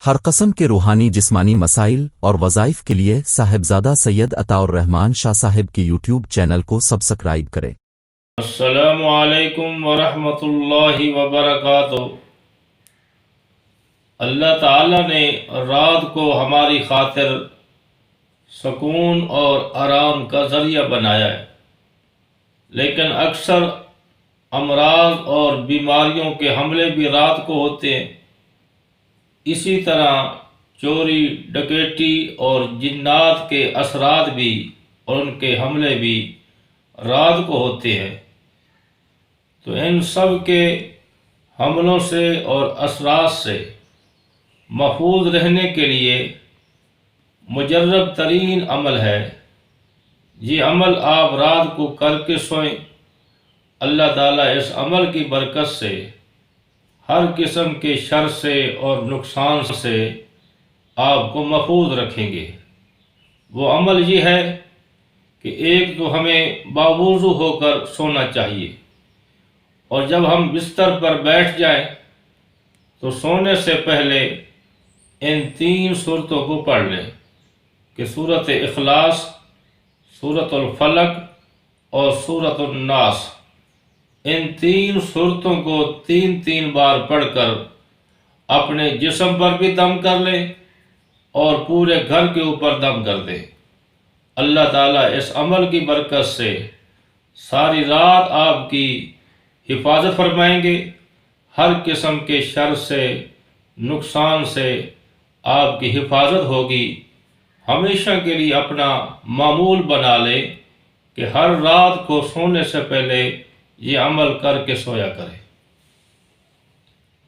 ہر قسم کے روحانی جسمانی مسائل اور وظائف کے لیے صاحبزادہ سید عطا الرحمن شاہ صاحب کی یوٹیوب چینل کو سبسکرائب کریں۔ السلام علیکم ورحمۃ اللہ وبرکاتہ۔ اللہ تعالی نے رات کو ہماری خاطر سکون اور آرام کا ذریعہ بنایا ہے، لیکن اکثر امراض اور بیماریوں کے حملے بھی رات کو ہوتے ہیں۔ اسی طرح چوری ڈکیتی اور جنات کے اثرات بھی اور ان کے حملے بھی رات کو ہوتے ہیں۔ تو ان سب کے حملوں سے اور اثرات سے محفوظ رہنے کے لیے مجرب ترین عمل ہے، یہ عمل آپ رات کو کر کے سوئیں۔ اللہ تعالیٰ اس عمل کی برکت سے ہر قسم کے شر سے اور نقصان سے آپ کو محفوظ رکھیں گے۔ وہ عمل یہ ہے کہ ایک تو ہمیں باوضو ہو کر سونا چاہیے، اور جب ہم بستر پر بیٹھ جائیں تو سونے سے پہلے ان 3 سورتوں کو پڑھ لیں کہ سورۃ اخلاص، سورۃ الفلق اور سورۃ الناس۔ ان 3 سورتوں کو 3 بار پڑھ کر اپنے جسم پر بھی دم کر لیں اور پورے گھر کے اوپر دم کر دیں۔ اللہ تعالیٰ اس عمل کی برکت سے ساری رات آپ کی حفاظت فرمائیں گے، ہر قسم کے شر سے نقصان سے آپ کی حفاظت ہوگی۔ ہمیشہ کے لیے اپنا معمول بنا لیں کہ ہر رات کو سونے سے پہلے یہ عمل کر کے سویا کریں۔